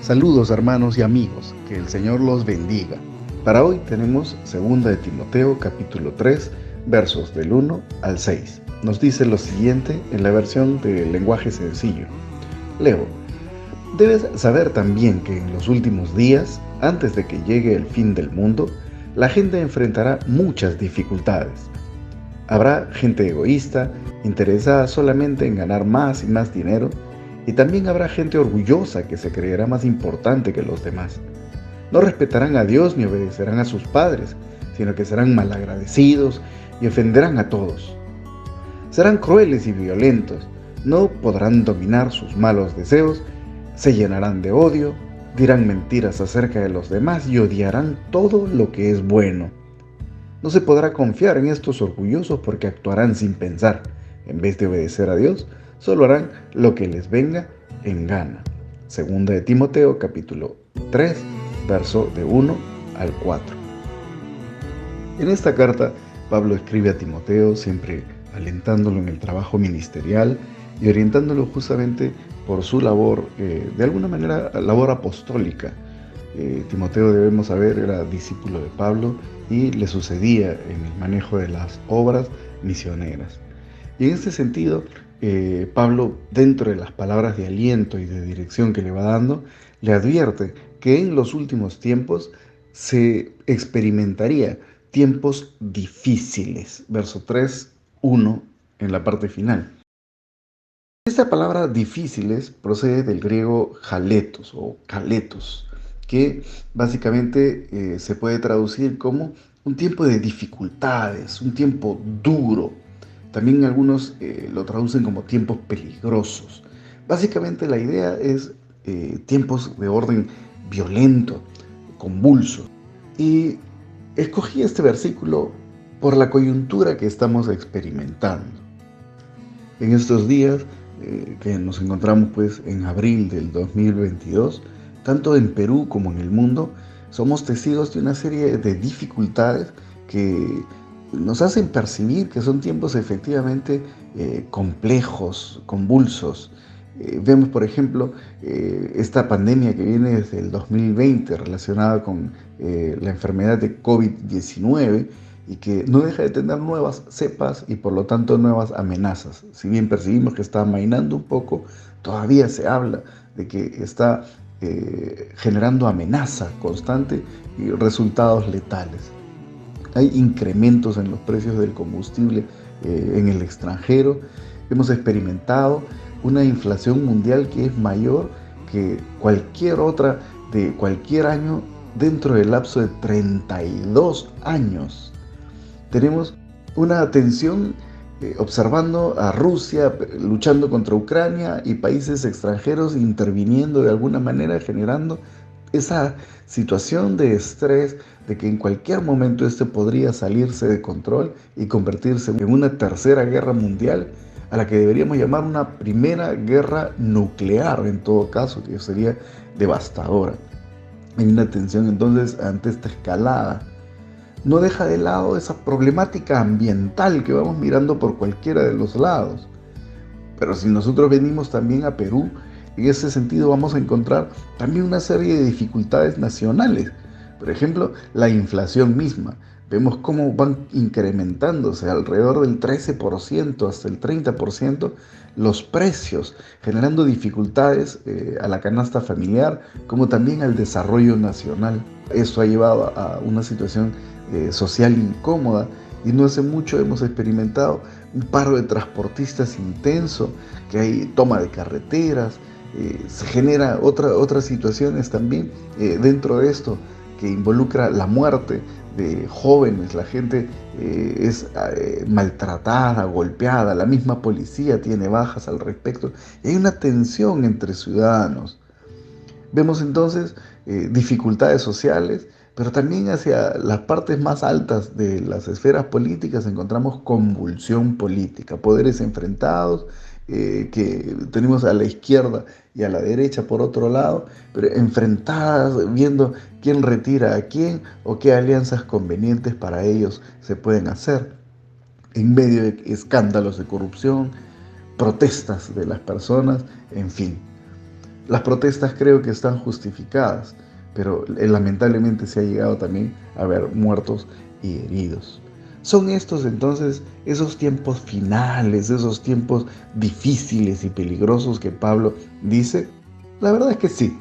Saludos hermanos y amigos, que el Señor los bendiga. Para hoy tenemos 2 de Timoteo capítulo 3, versos del 1 al 6. Nos dice lo siguiente en la versión de lenguaje sencillo. Leo: debes saber también que en los últimos días, antes de que llegue el fin del mundo, la gente enfrentará muchas dificultades. Habrá gente egoísta, interesada solamente en ganar más y más dinero, y también habrá gente orgullosa que se creerá más importante que los demás. No respetarán a Dios ni obedecerán a sus padres, sino que serán malagradecidos y ofenderán a todos. Serán crueles y violentos, no podrán dominar sus malos deseos, se llenarán de odio, dirán mentiras acerca de los demás y odiarán todo lo que es bueno. No se podrá confiar en estos orgullosos porque actuarán sin pensar. En vez de obedecer a Dios, solo harán lo que les venga en gana. 2 de Timoteo capítulo 3, verso de 1 al 4. En esta carta, Pablo escribe a Timoteo siempre alentándolo en el trabajo ministerial y orientándolo justamente por su labor, de alguna manera labor apostólica. Timoteo, debemos saber, era discípulo de Pablo y le sucedía en el manejo de las obras misioneras. Y en este sentido, Pablo, dentro de las palabras de aliento y de dirección que le va dando, le advierte que en los últimos tiempos se experimentaría tiempos difíciles. Verso 3, 1, en la parte final. Esta palabra difíciles procede del griego jaletos o kaletos, que básicamente se puede traducir como un tiempo de dificultades, un tiempo duro. También algunos lo traducen como tiempos peligrosos. Básicamente la idea es tiempos de orden violento, convulso. Y escogí este versículo por la coyuntura que estamos experimentando. En estos días que nos encontramos pues en abril del 2022, tanto en Perú como en el mundo, somos testigos de una serie de dificultades que nos hacen percibir que son tiempos efectivamente complejos, convulsos. Vemos, por ejemplo, esta pandemia que viene desde el 2020 relacionada con la enfermedad de COVID-19 y que no deja de tener nuevas cepas y por lo tanto nuevas amenazas. Si bien percibimos que está amainando un poco, todavía se habla de que está generando amenaza constante y resultados letales. Hay incrementos en los precios del combustible en el extranjero. Hemos experimentado una inflación mundial que es mayor que cualquier otra de cualquier año dentro del lapso de 32 años. Tenemos una tensión observando a Rusia luchando contra Ucrania y países extranjeros interviniendo de alguna manera, generando esa situación de estrés de que en cualquier momento este podría salirse de control y convertirse en una tercera guerra mundial, a la que deberíamos llamar una primera guerra nuclear en todo caso, que sería devastadora. Hay una tensión entonces ante esta escalada. No deja de lado esa problemática ambiental que vamos mirando por cualquiera de los lados. Pero si nosotros venimos también a Perú, en ese sentido vamos a encontrar también una serie de dificultades nacionales. Por ejemplo, la inflación misma. Vemos cómo van incrementándose alrededor del 13% hasta el 30% los precios, generando dificultades a la canasta familiar, como también al desarrollo nacional. Esto ha llevado a una situación social incómoda y no hace mucho hemos experimentado un paro de transportistas intenso, que hay toma de carreteras, se genera otras situaciones también dentro de esto que involucra la muerte de jóvenes, la gente es maltratada, golpeada, la misma policía tiene bajas al respecto y hay una tensión entre ciudadanos. Vemos entonces dificultades sociales, pero también hacia las partes más altas de las esferas políticas encontramos convulsión política, poderes enfrentados, que tenemos a la izquierda y a la derecha por otro lado, pero enfrentadas, viendo quién retira a quién o qué alianzas convenientes para ellos se pueden hacer, en medio de escándalos de corrupción, protestas de las personas, en fin. Las protestas creo que están justificadas, pero lamentablemente se ha llegado también a ver muertos y heridos. ¿Son estos entonces esos tiempos finales, esos tiempos difíciles y peligrosos que Pablo dice? La verdad es que sí.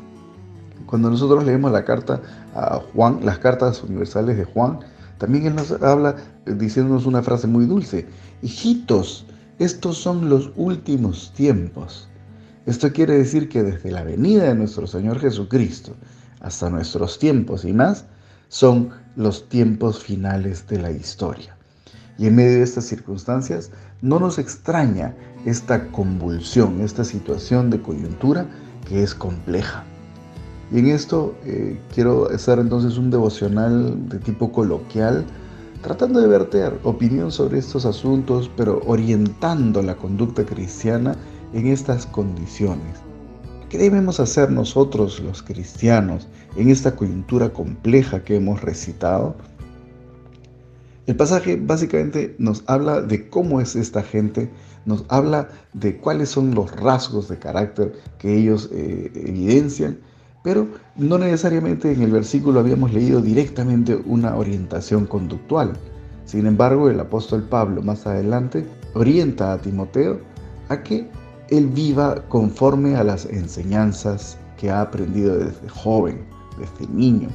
Cuando nosotros leemos la carta a Juan, las cartas universales de Juan, también él nos habla diciéndonos una frase muy dulce: hijitos, estos son los últimos tiempos. Esto quiere decir que desde la venida de nuestro Señor Jesucristo hasta nuestros tiempos y más, son los tiempos finales de la historia. Y en medio de estas circunstancias, no nos extraña esta convulsión, esta situación de coyuntura que es compleja. Y en esto quiero hacer entonces un devocional de tipo coloquial, tratando de verter opinión sobre estos asuntos, pero orientando la conducta cristiana en estas condiciones. ¿Qué debemos hacer nosotros los cristianos en esta coyuntura compleja que hemos recitado? El pasaje básicamente nos habla de cómo es esta gente, nos habla de cuáles son los rasgos de carácter que ellos evidencian, pero no necesariamente en el versículo habíamos leído directamente una orientación conductual. Sin embargo, el apóstol Pablo más adelante orienta a Timoteo a que él viva conforme a las enseñanzas que ha aprendido desde joven, desde niño.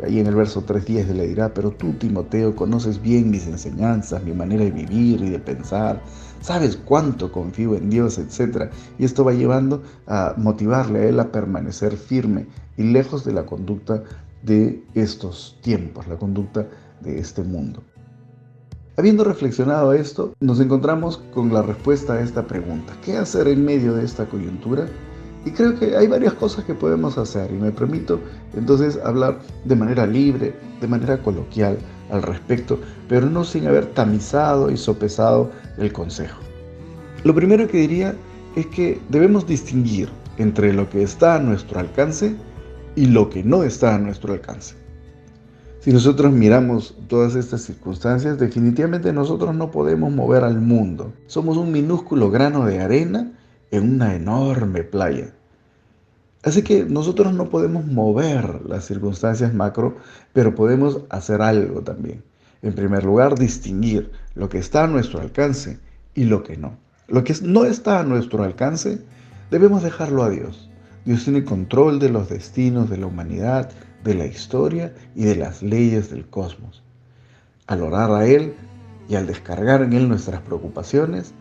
Ahí en el verso 3:10 le dirá: pero tú, Timoteo, conoces bien mis enseñanzas, mi manera de vivir y de pensar, sabes cuánto confío en Dios, etc. Y esto va llevando a motivarle a él a permanecer firme y lejos de la conducta de estos tiempos, la conducta de este mundo. Habiendo reflexionado esto, nos encontramos con la respuesta a esta pregunta: ¿qué hacer en medio de esta coyuntura? Y creo que hay varias cosas que podemos hacer, y me permito entonces hablar de manera libre, de manera coloquial al respecto, pero no sin haber tamizado y sopesado el consejo. Lo primero que diría es que debemos distinguir entre lo que está a nuestro alcance y lo que no está a nuestro alcance. Si nosotros miramos todas estas circunstancias, definitivamente nosotros no podemos mover al mundo. Somos un minúsculo grano de arena en una enorme playa. Así que nosotros no podemos mover las circunstancias macro, pero podemos hacer algo también. En primer lugar, distinguir lo que está a nuestro alcance y lo que no. Lo que no está a nuestro alcance, debemos dejarlo a Dios. Dios tiene control de los destinos de la humanidad, de la historia y de las leyes del cosmos. Al orar a Él y al descargar en Él nuestras preocupaciones,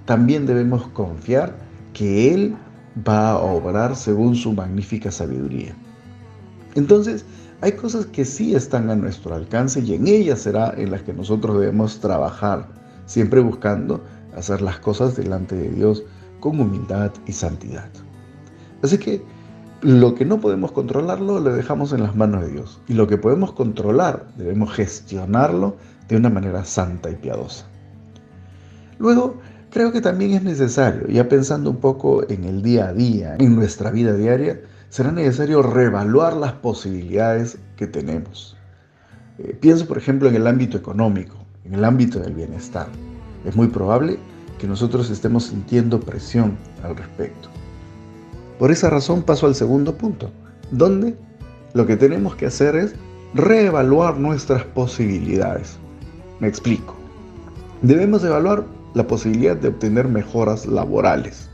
también debemos confiar que Él va a obrar según su magnífica sabiduría. Entonces, hay cosas que sí están a nuestro alcance y en ellas será en las que nosotros debemos trabajar, siempre buscando hacer las cosas delante de Dios con humildad y santidad. Así que lo que no podemos controlarlo lo dejamos en las manos de Dios, y lo que podemos controlar debemos gestionarlo de una manera santa y piadosa. Luego, creo que también es necesario, ya pensando un poco en el día a día, en nuestra vida diaria, será necesario reevaluar las posibilidades que tenemos. Pienso, por ejemplo, en el ámbito económico, en el ámbito del bienestar. Es muy probable que nosotros estemos sintiendo presión al respecto. Por esa razón paso al segundo punto, donde lo que tenemos que hacer es reevaluar nuestras posibilidades. Me explico. Debemos evaluar la posibilidad de obtener mejoras laborales.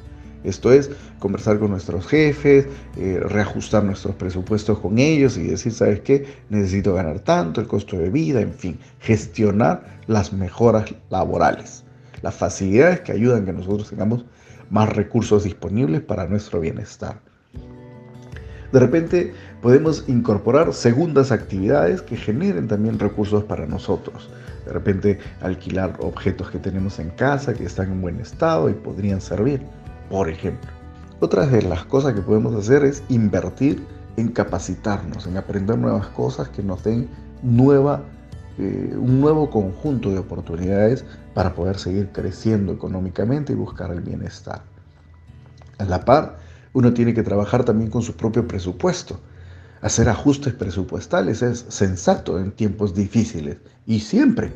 Esto es, conversar con nuestros jefes, reajustar nuestros presupuestos con ellos y decir: ¿sabes qué? Necesito ganar tanto, el costo de vida, en fin, gestionar las mejoras laborales, las facilidades que ayudan a que nosotros tengamos más recursos disponibles para nuestro bienestar. De repente podemos incorporar segundas actividades que generen también recursos para nosotros. De repente alquilar objetos que tenemos en casa que están en buen estado y podrían servir, por ejemplo. Otra de las cosas que podemos hacer es invertir en capacitarnos, en aprender nuevas cosas que nos den un nuevo conjunto de oportunidades para poder seguir creciendo económicamente y buscar el bienestar. A la par, uno tiene que trabajar también con su propio presupuesto. Hacer ajustes presupuestales es sensato en tiempos difíciles y siempre.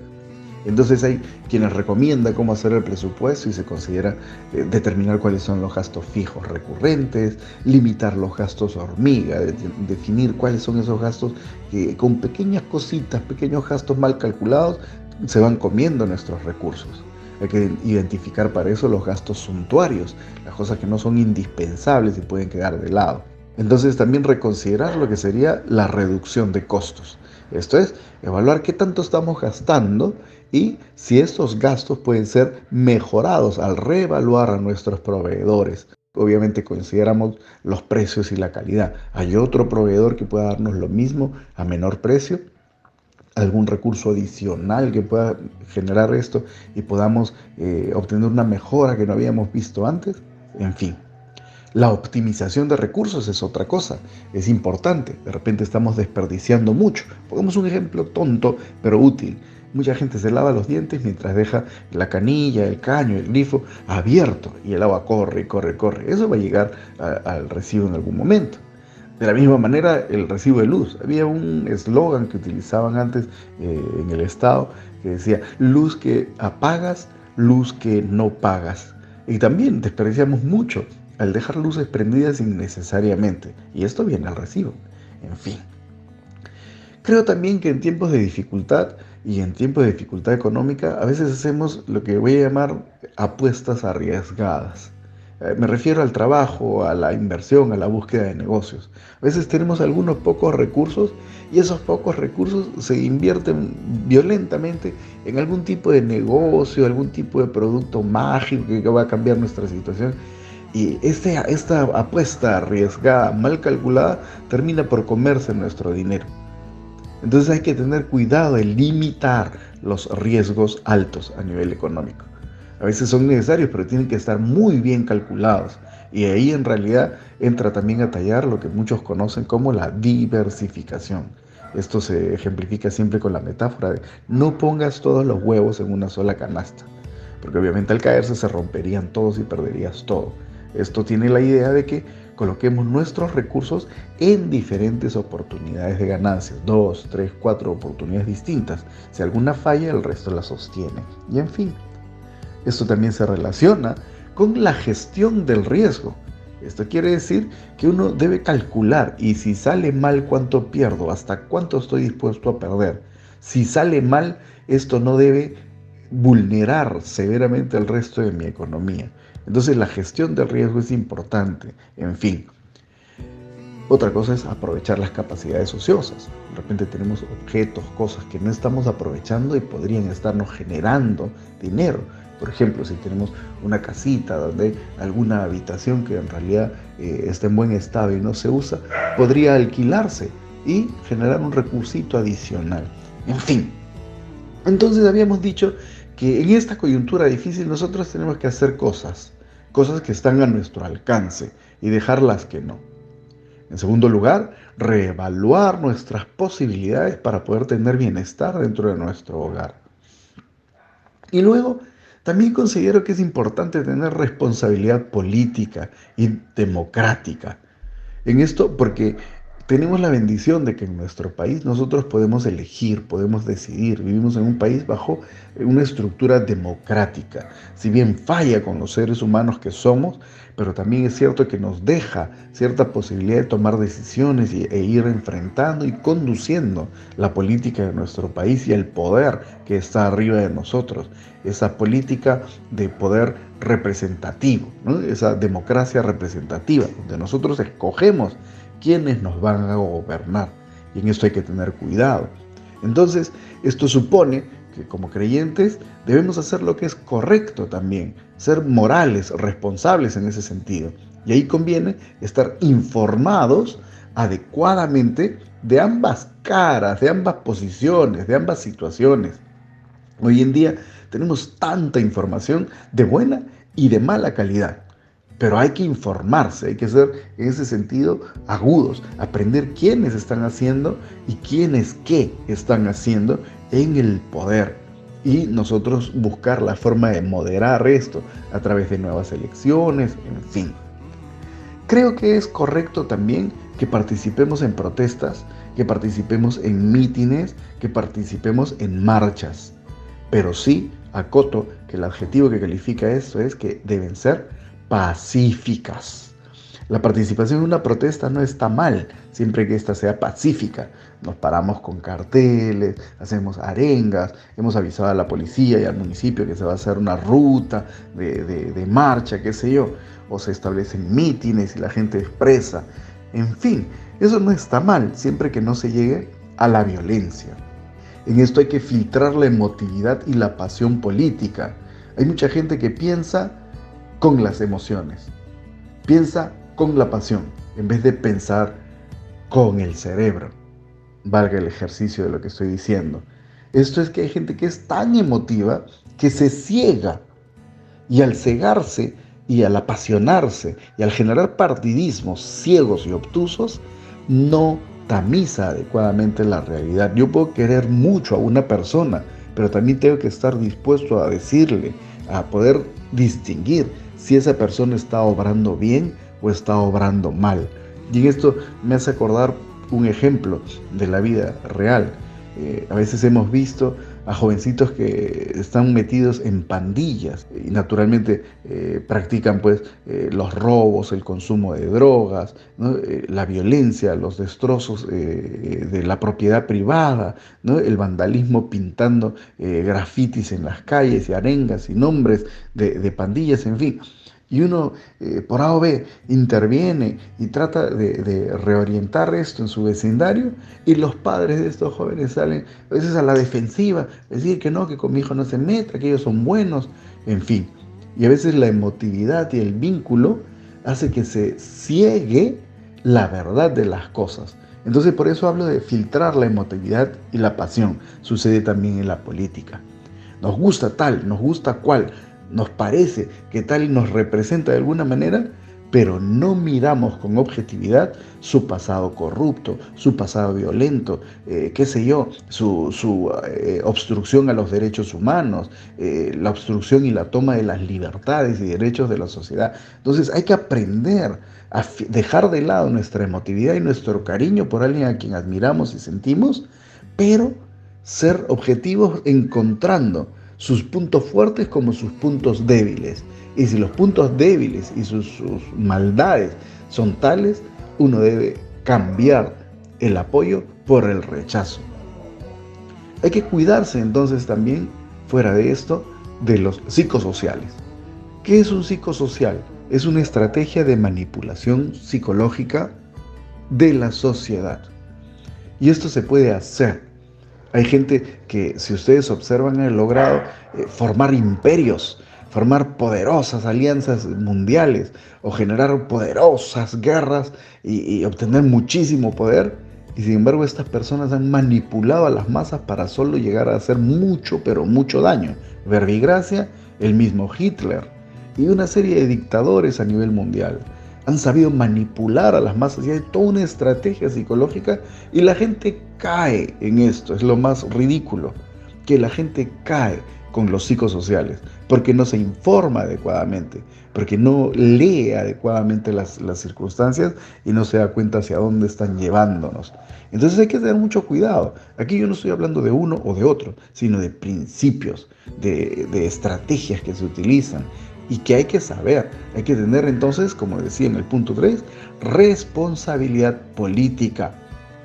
Entonces hay quienes recomiendan cómo hacer el presupuesto y se considera determinar cuáles son los gastos fijos recurrentes, limitar los gastos hormiga, definir cuáles son esos gastos que con pequeñas cositas, pequeños gastos mal calculados, se van comiendo nuestros recursos. Hay que identificar para eso los gastos suntuarios, las cosas que no son indispensables y pueden quedar de lado. Entonces también reconsiderar lo que sería la reducción de costos. Esto es, evaluar qué tanto estamos gastando y si estos gastos pueden ser mejorados al reevaluar a nuestros proveedores. Obviamente consideramos los precios y la calidad. ¿Hay otro proveedor que pueda darnos lo mismo a menor precio? ¿Algún recurso adicional que pueda generar esto y podamos obtener una mejora que no habíamos visto antes? En fin. La optimización de recursos es otra cosa, es importante. De repente estamos desperdiciando mucho. Pongamos un ejemplo tonto, pero útil. Mucha gente se lava los dientes mientras deja la canilla, el caño, el grifo abierto y el agua corre, corre, corre. Eso va a llegar al residuo en algún momento. De la misma manera, el recibo de luz. Había un eslogan que utilizaban antes en el Estado que decía, luz que apagas, luz que no pagas. Y también desperdiciamos mucho al dejar luces prendidas innecesariamente. Y esto viene al recibo. En fin. Creo también que en tiempos de dificultad y en tiempos de dificultad económica, a veces hacemos lo que voy a llamar apuestas arriesgadas. Me refiero al trabajo, a la inversión, a la búsqueda de negocios. A veces tenemos algunos pocos recursos y esos pocos recursos se invierten violentamente en algún tipo de negocio, algún tipo de producto mágico que va a cambiar nuestra situación. Y esta apuesta arriesgada, mal calculada, termina por comerse nuestro dinero. Entonces hay que tener cuidado de limitar los riesgos altos a nivel económico. A veces son necesarios, pero tienen que estar muy bien calculados. Y ahí en realidad entra también a tallar lo que muchos conocen como la diversificación. Esto se ejemplifica siempre con la metáfora de no pongas todos los huevos en una sola canasta, porque obviamente al caerse se romperían todos y perderías todo. Esto tiene la idea de que coloquemos nuestros recursos en diferentes oportunidades de ganancias, 2, 3, 4 oportunidades distintas. Si alguna falla, el resto la sostiene. Y en fin. Esto también se relaciona con la gestión del riesgo. Esto quiere decir que uno debe calcular y si sale mal, ¿cuánto pierdo? ¿Hasta cuánto estoy dispuesto a perder? Si sale mal, esto no debe vulnerar severamente el resto de mi economía. Entonces la gestión del riesgo es importante. En fin. Otra cosa es aprovechar las capacidades ociosas. De repente tenemos objetos, cosas que no estamos aprovechando y podrían estarnos generando dinero. Por ejemplo, si tenemos una casita donde hay alguna habitación que en realidad está en buen estado y no se usa, podría alquilarse y generar un recursito adicional. En fin, entonces habíamos dicho que en esta coyuntura difícil nosotros tenemos que hacer cosas que están a nuestro alcance y dejar las que no. En segundo lugar, reevaluar nuestras posibilidades para poder tener bienestar dentro de nuestro hogar. Y luego, también considero que es importante tener responsabilidad política y democrática. En esto, porque tenemos la bendición de que en nuestro país nosotros podemos elegir, podemos decidir. Vivimos en un país bajo una estructura democrática. Si bien falla con los seres humanos que somos, pero también es cierto que nos deja cierta posibilidad de tomar decisiones e ir enfrentando y conduciendo la política de nuestro país y el poder que está arriba de nosotros. Esa política de poder representativo, ¿no? Esa democracia representativa, donde nosotros escogemos quiénes nos van a gobernar. Y en esto hay que tener cuidado. Entonces, esto supone que como creyentes debemos hacer lo que es correcto también, ser morales, responsables en ese sentido. Y ahí conviene estar informados adecuadamente de ambas caras, de ambas posiciones, de ambas situaciones. Hoy en día tenemos tanta información de buena y de mala calidad. Pero hay que informarse, hay que ser en ese sentido agudos, aprender quiénes están haciendo y quiénes qué están haciendo en el poder. Y nosotros buscar la forma de moderar esto a través de nuevas elecciones, en fin. Creo que es correcto también que participemos en protestas, que participemos en mítines, que participemos en marchas. Pero sí acoto que el adjetivo que califica esto es que deben ser pacíficas. La participación en una protesta no está mal, siempre que ésta sea pacífica. Nos paramos con carteles, hacemos arengas, hemos avisado a la policía y al municipio que se va a hacer una ruta de marcha, qué sé yo, o se establecen mítines y la gente expresa. En fin, eso no está mal, siempre que no se llegue a la violencia. En esto hay que filtrar la emotividad y la pasión política. Hay mucha gente que piensa con las emociones, piensa con la pasión, en vez de pensar con el cerebro. Valga el ejercicio de lo que estoy diciendo. Esto es que hay gente que es tan emotiva que se ciega, y al cegarse y al apasionarse y al generar partidismos ciegos y obtusos, no tamiza adecuadamente la realidad. Yo puedo querer mucho a una persona, pero también tengo que estar dispuesto a decirle, a poder distinguir si esa persona está obrando bien o está obrando mal. Y en esto me hace acordar un ejemplo de la vida real. A veces hemos visto a jovencitos que están metidos en pandillas y naturalmente practican pues los robos, el consumo de drogas, ¿no? La violencia, los destrozos de la propiedad privada, ¿no? El vandalismo pintando grafitis en las calles y arengas y nombres de pandillas, en fin. Y uno por A o B interviene y trata de reorientar esto en su vecindario, y los padres de estos jóvenes salen a veces a la defensiva, decir que no, que con mi hijo no se meta, que ellos son buenos, en fin. Y a veces la emotividad y el vínculo hace que se ciegue la verdad de las cosas. Entonces por eso hablo de filtrar la emotividad y la pasión. Sucede también en la política. Nos gusta tal, nos gusta cual, nos parece que tal nos representa de alguna manera, pero no miramos con objetividad su pasado corrupto, su pasado violento, qué sé yo, su obstrucción a los derechos humanos, la obstrucción y la toma de las libertades y derechos de la sociedad. Entonces hay que aprender a dejar de lado nuestra emotividad y nuestro cariño por alguien a quien admiramos y sentimos, pero ser objetivos encontrando sus puntos fuertes como sus puntos débiles. Y si los puntos débiles y sus maldades son tales, uno debe cambiar el apoyo por el rechazo. Hay que cuidarse entonces también, fuera de esto, de los psicosociales. ¿Qué es un psicosocial? Es una estrategia de manipulación psicológica de la sociedad. Y esto se puede hacer. Hay gente que, si ustedes observan, ha logrado formar imperios, formar poderosas alianzas mundiales o generar poderosas guerras y obtener muchísimo poder. Y sin embargo, estas personas han manipulado a las masas para solo llegar a hacer mucho, pero mucho daño. Verbigracia, el mismo Hitler y una serie de dictadores a nivel mundial han sabido manipular a las masas, y hay toda una estrategia psicológica, y la gente cae en esto. Es lo más ridículo, que la gente cae con los psicosociales, porque no se informa adecuadamente, porque no lee adecuadamente las circunstancias y no se da cuenta hacia dónde están llevándonos. Entonces hay que tener mucho cuidado. Aquí yo no estoy hablando de uno o de otro, sino de principios, de estrategias que se utilizan, y que hay que saber, hay que tener entonces, como decía en el punto 3, responsabilidad política,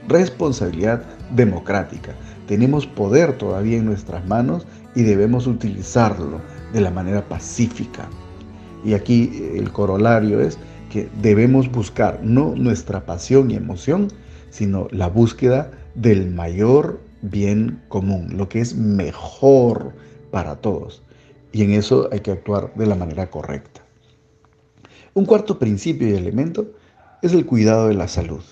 responsabilidad democrática. Tenemos poder todavía en nuestras manos y debemos utilizarlo de la manera pacífica. Y aquí el corolario es que debemos buscar no nuestra pasión y emoción, sino la búsqueda del mayor bien común, lo que es mejor para todos. Y en eso hay que actuar de la manera correcta. Un cuarto principio y elemento es el cuidado de la salud.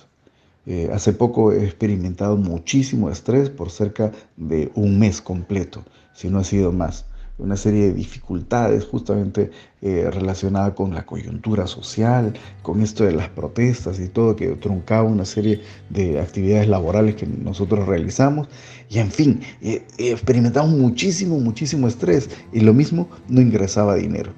Hace poco he experimentado muchísimo estrés por cerca de un mes completo, si no ha sido más. Una serie de dificultades justamente relacionadas con la coyuntura social, con esto de las protestas y todo, que truncaba una serie de actividades laborales que nosotros realizamos. Y en fin, experimentamos muchísimo estrés, y lo mismo, no ingresaba dinero.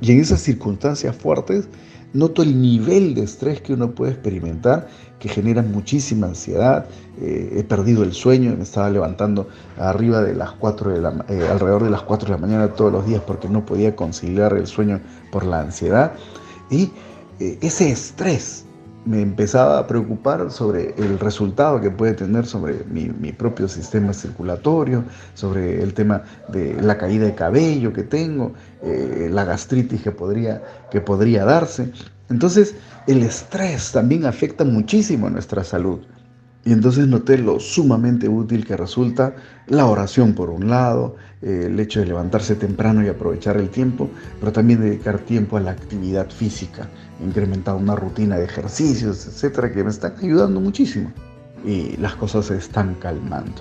Y en esas circunstancias fuertes Noto el nivel de estrés que uno puede experimentar, que genera muchísima ansiedad. He perdido el sueño, me estaba levantando arriba de las 4 alrededor de las 4 de la mañana todos los días porque no podía conciliar el sueño por la ansiedad. Y ese estrés me empezaba a preocupar sobre el resultado que puede tener sobre mi propio sistema circulatorio, sobre el tema de la caída de cabello que tengo, la gastritis que podría darse. Entonces, el estrés también afecta muchísimo a nuestra salud. Y entonces noté lo sumamente útil que resulta la oración por un lado, el hecho de levantarse temprano y aprovechar el tiempo, pero también dedicar tiempo a la actividad física. He incrementado una rutina de ejercicios, etcétera, que me están ayudando muchísimo y las cosas se están calmando.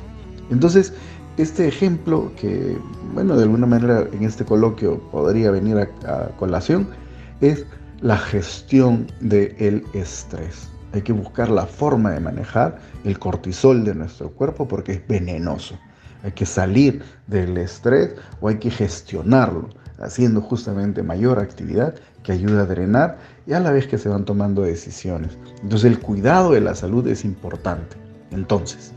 Entonces, este ejemplo que, bueno, de alguna manera en este coloquio podría venir a colación es la gestión del estrés. Hay que buscar la forma de manejar el cortisol de nuestro cuerpo porque es venenoso. Hay que salir del estrés o hay que gestionarlo, haciendo justamente mayor actividad que ayuda a drenar y a la vez que se van tomando decisiones. Entonces el cuidado de la salud es importante. Entonces,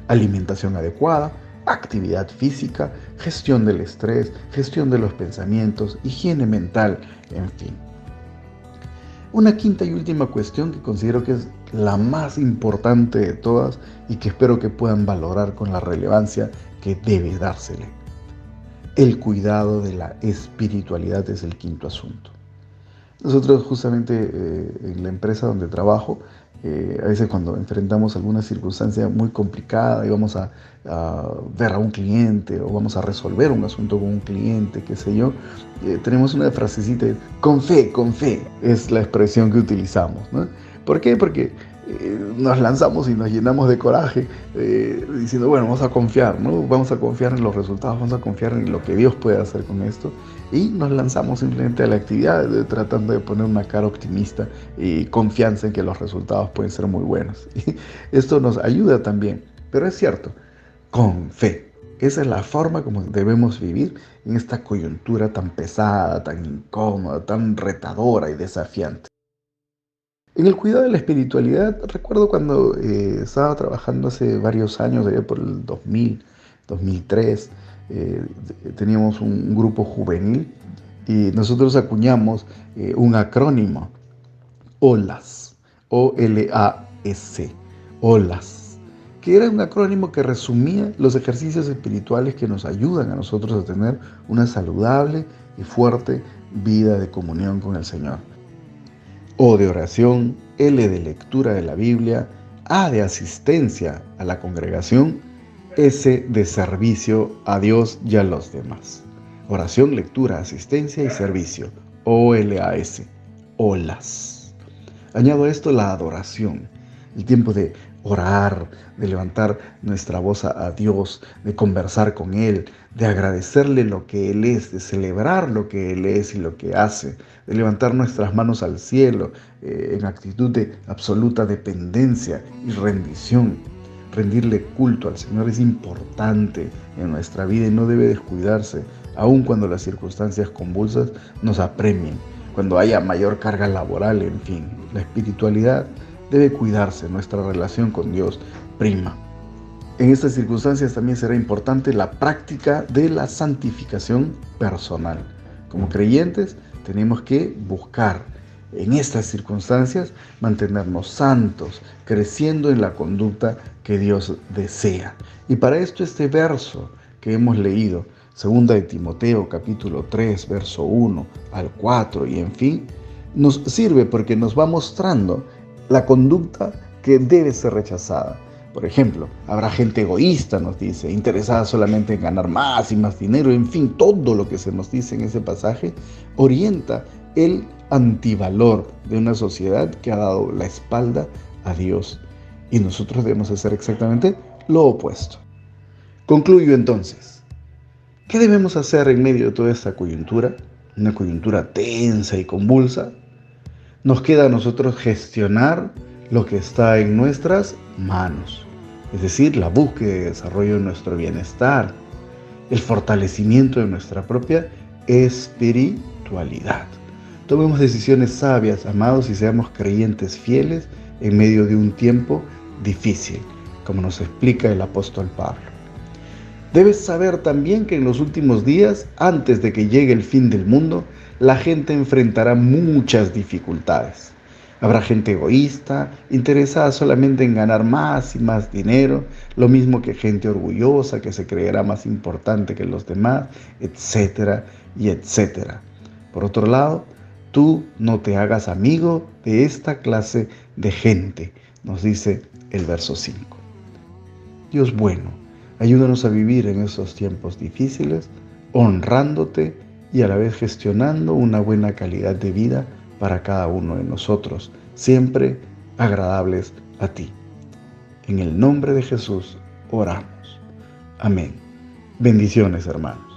alimentación adecuada, actividad física, gestión del estrés, gestión de los pensamientos, higiene mental, en fin. Una quinta y última cuestión que considero que es la más importante de todas y que espero que puedan valorar con la relevancia que debe dársele. El cuidado de la espiritualidad es el quinto asunto. Nosotros justamente en la empresa donde trabajo, a veces cuando enfrentamos alguna circunstancia muy complicada y vamos a ver a un cliente o vamos a resolver un asunto con un cliente, qué sé yo, tenemos una frasecita, con fe, es la expresión que utilizamos, ¿no? ¿Por qué? Porque nos lanzamos y nos llenamos de coraje diciendo, bueno, vamos a confiar, ¿no? Vamos a confiar en los resultados, vamos a confiar en lo que Dios puede hacer con esto y nos lanzamos simplemente a la actividad tratando de poner una cara optimista y confianza en que los resultados pueden ser muy buenos. Y esto nos ayuda también, pero es cierto, con fe. Esa es la forma como debemos vivir en esta coyuntura tan pesada, tan incómoda, tan retadora y desafiante. En el cuidado de la espiritualidad, recuerdo cuando estaba trabajando hace varios años, allá por el 2000, 2003, teníamos un grupo juvenil y nosotros acuñamos un acrónimo, OLAS, O-L-A-S, OLAS, que era un acrónimo que resumía los ejercicios espirituales que nos ayudan a nosotros a tener una saludable y fuerte vida de comunión con el Señor. O de oración, L de lectura de la Biblia, A de asistencia a la congregación, S de servicio a Dios y a los demás. Oración, lectura, asistencia y servicio, OLAS, OLAS. Añado a esto la adoración, el tiempo de orar, de levantar nuestra voz a Dios, de conversar con Él, de agradecerle lo que Él es, de celebrar lo que Él es y lo que hace, de levantar nuestras manos al cielo en actitud de absoluta dependencia y rendición. Rendirle culto al Señor es importante en nuestra vida y no debe descuidarse, aun cuando las circunstancias convulsas nos apremien, cuando haya mayor carga laboral, en fin. La espiritualidad debe cuidarse, nuestra relación con Dios prima. En estas circunstancias también será importante la práctica de la santificación personal. Como creyentes tenemos que buscar en estas circunstancias mantenernos santos, creciendo en la conducta que Dios desea. Y para esto este verso que hemos leído, 2 de Timoteo capítulo 3, verso 1 al 4 y en fin, nos sirve porque nos va mostrando la conducta que debe ser rechazada. Por ejemplo, habrá gente egoísta, nos dice, interesada solamente en ganar más y más dinero, en fin, todo lo que se nos dice en ese pasaje orienta el antivalor de una sociedad que ha dado la espalda a Dios. Y nosotros debemos hacer exactamente lo opuesto. Concluyo entonces. ¿Qué debemos hacer en medio de toda esta coyuntura? Una coyuntura tensa y convulsa. Nos queda a nosotros gestionar lo que está en nuestras manos, es decir, la búsqueda y desarrollo de nuestro bienestar, el fortalecimiento de nuestra propia espiritualidad. Tomemos decisiones sabias, amados, y seamos creyentes fieles en medio de un tiempo difícil, como nos explica el apóstol Pablo. Debes saber también que en los últimos días, antes de que llegue el fin del mundo, la gente enfrentará muchas dificultades. Habrá gente egoísta, interesada solamente en ganar más y más dinero, lo mismo que gente orgullosa que se creerá más importante que los demás, etcétera y etcétera. Por otro lado, tú no te hagas amigo de esta clase de gente, nos dice el verso 5. Dios bueno, ayúdanos a vivir en esos tiempos difíciles, honrándote y a la vez gestionando una buena calidad de vida para cada uno de nosotros, siempre agradables a ti. En el nombre de Jesús oramos. Amén. Bendiciones, hermanos.